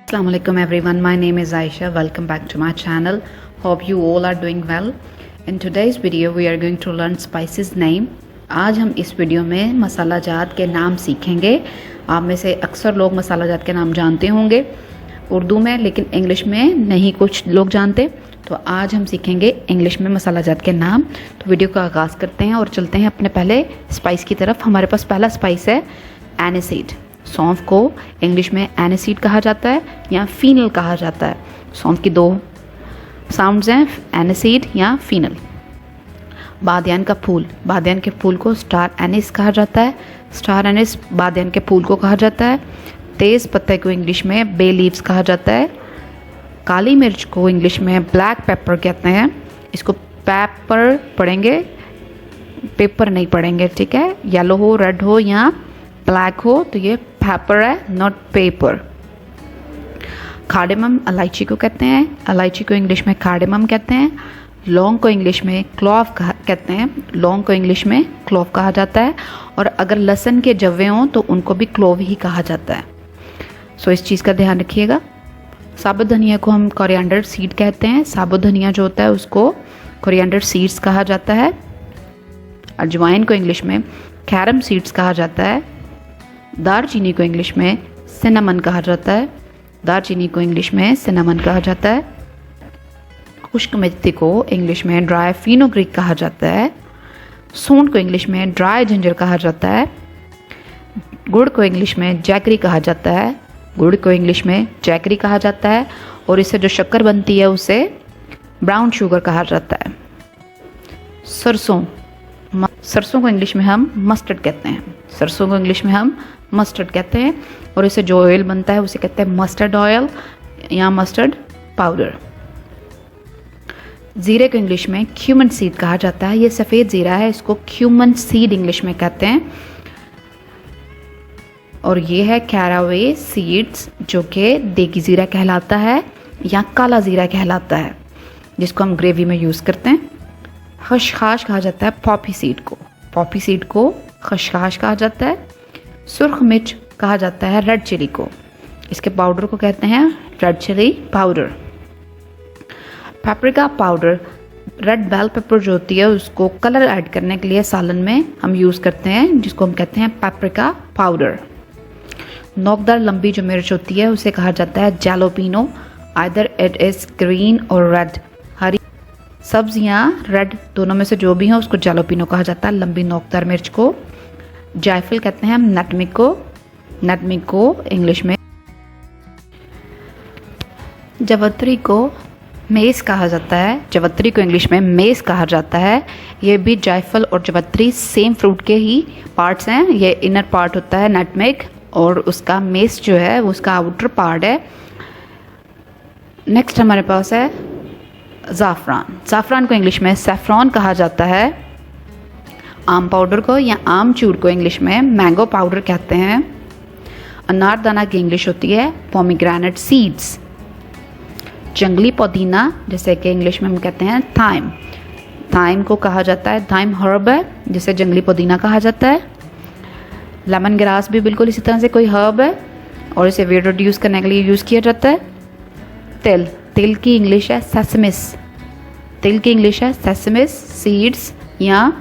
Assalamualaikum everyone, my name is Aisha. Welcome back to my channel. Hope you all are doing well. In today's video we are going to learn spices name. आज हम इस video में मसाला जात के नाम सीखेंगे। आप में से अक्सर लोग मसाला जात के नाम जानते होंगे उर्दू में, लेकिन इंग्लिश में नहीं कुछ लोग जानते। तो आज हम सीखेंगे इंग्लिश में मसाला जात के नाम। तो वीडियो का आगाज़ करते हैं और चलते हैं अपने पहले स्पाइस की तरफ। हमारे पास पहला स्पाइस है एनिसीड। सौंफ को इंग्लिश में एनिसीड कहा जाता है या फीनल कहा जाता है। सौंफ की दो साउंड्स हैं, एनिसीड या फीनल। बादियान का फूल, बादियान के फूल को स्टार एनिस कहा जाता है। स्टार एनिस बादियान के फूल को कहा जाता है। तेज़ पत्ते को इंग्लिश में बे लीव्स कहा जाता है। काली मिर्च को इंग्लिश में ब्लैक पेपर कहते हैं। इसको पेपर पढ़ेंगे, पेपर नहीं पढ़ेंगे, ठीक है। येलो हो, रेड हो या ब्लैक हो तो ये पेपर है, नॉट पेपर। कार्डेमम इलायची को कहते हैं। इलायची को इंग्लिश में कार्डेमम कहते हैं। लौंग को इंग्लिश में क्लॉव कहते हैं। लौंग को इंग्लिश में क्लोव कहा जाता है। और अगर लहसुन के जवे हों तो उनको भी क्लोव ही कहा जाता है। सो इस चीज़ का ध्यान रखिएगा। साबुत धनिया को हम कोरिएंडर सीड कहते हैं। साबुत धनिया जो होता है उसको कोरिएंडर सीड्स कहा जाता है। अजवाइन को इंग्लिश में कैरम सीड्स कहा जाता है। दालचीनी को इंग्लिश में सिनेमन कहा जाता है। दालचीनी को इंग्लिश में सिनेमन कहा जाता है। खुश्क मेथी को इंग्लिश में ड्राई फिनोग्रीक कहा जाता है। सूंड को इंग्लिश में ड्राई जिंजर कहा जाता है। गुड़ को इंग्लिश में जैगरी कहा जाता है। गुड़ को इंग्लिश में जैगरी कहा जाता है। और इससे जो शक्कर बनती है उसे ब्राउन शुगर कहा जाता है। सरसों, सरसों को इंग्लिश में हम मस्टर्ड कहते हैं। सरसों को इंग्लिश में हम मस्टर्ड कहते हैं। और इससे जो ऑयल बनता है उसे कहते हैं मस्टर्ड ऑयल या मस्टर्ड पाउडर। ज़ीरे को इंग्लिश में क्यूमन सीड कहा जाता है। ये सफ़ेद ज़ीरा है, इसको क्यूमन सीड इंग्लिश में कहते हैं। और ये है कैरावे सीड्स, जो कि देगी ज़ीरा कहलाता है या काला ज़ीरा कहलाता है, जिसको हम ग्रेवी में यूज़ करते हैं। खशखाश कहा जाता है पॉपी सीड को। पॉपी सीड को खशखाश कहा जाता है। सुर्ख मिर्च कहा जाता है रेड चिली को। इसके पाउडर को कहते हैं red chilli powder. Paprika powder, red bell pepper जो होती है उसको कलर ऐड करने के लिए सालन में हम यूज़ करते हैं, जिसको हम कहते हैं पेपरिका पाउडर। नोकदार लंबी जो मिर्च होती है उसे कहा जाता है जैलोपिनो। आइदर इट इज़ ग्रीन और रेड, हरी सब्ज़ या रेड, दोनों में से जो भी हो उसको जैलोपिनो कहा जाता है, लंबी नोकदार मिर्च को। जायफल कहते हैं हम नटमिक को। नटमिक को इंग्लिश में जवत्री को मेस कहा जाता है। जवत्री को इंग्लिश में मेस कहा जाता है। ये भी जायफल और जवत्री सेम फ्रूट के ही पार्ट्स हैं। ये इनर पार्ट होता है नटमेग और उसका मेस जो है वो उसका आउटर पार्ट है। नेक्स्ट हमारे पास है ज़ाफ़रान। ज़ाफ़रान को इंग्लिश में सैफ़रॉन कहा जाता है। आम पाउडर को या आम चूर को इंग्लिश में मैंगो पाउडर कहते हैं। अनारदाना की इंग्लिश होती है पोमीग्रेनेट सीड्स। जंगली पुदीना, जैसे कि इंग्लिश में हम कहते हैं थाइम। थाइम को कहा जाता है, थाइम हर्ब है जिसे जंगली पुदीना कहा जाता है। लेमन ग्रास भी बिल्कुल इसी तरह से कोई हर्ब है और इसे वेट रिड्यूस करने के लिए यूज़ किया जाता है। तिल, तिल की इंग्लिश है सेसमिस। तिल की इंग्लिश है सेसमिस सीड्स, या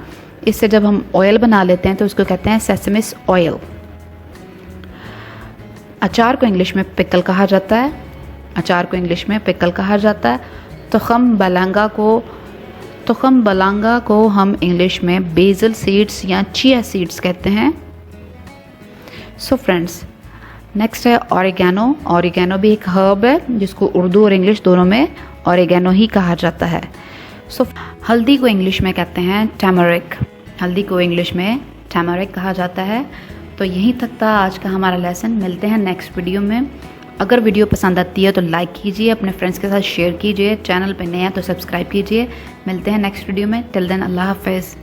इससे जब हम ऑयल बना लेते हैं तो उसको कहते हैं सेसमिस ऑयल। अचार को इंग्लिश में पिकल कहा जाता है। अचार को इंग्लिश में पिकल कहा जाता है। तुखम बलांगा को हम इंग्लिश में बेसल सीड्स या चिया सीड्स कहते हैं। सो फ्रेंड्स, नेक्स्ट है ऑरिगेनो। ऑरिगेनो भी एक हर्ब है जिसको उर्दू और इंग्लिश दोनों में ऑरिगेनो ही कहा जाता है। सो हल्दी को इंग्लिश में कहते हैं टर्मरिक। हल्दी को इंग्लिश में टर्मरिक कहा जाता है। तो यहीं तक था आज का हमारा लेसन। मिलते हैं नेक्स्ट वीडियो में। अगर वीडियो पसंद आती है तो लाइक कीजिए, अपने फ्रेंड्स के साथ शेयर कीजिए, चैनल पे नए हैं तो सब्सक्राइब कीजिए। मिलते हैं नेक्स्ट वीडियो में। टिल देन अल्लाह हाफ़िज़।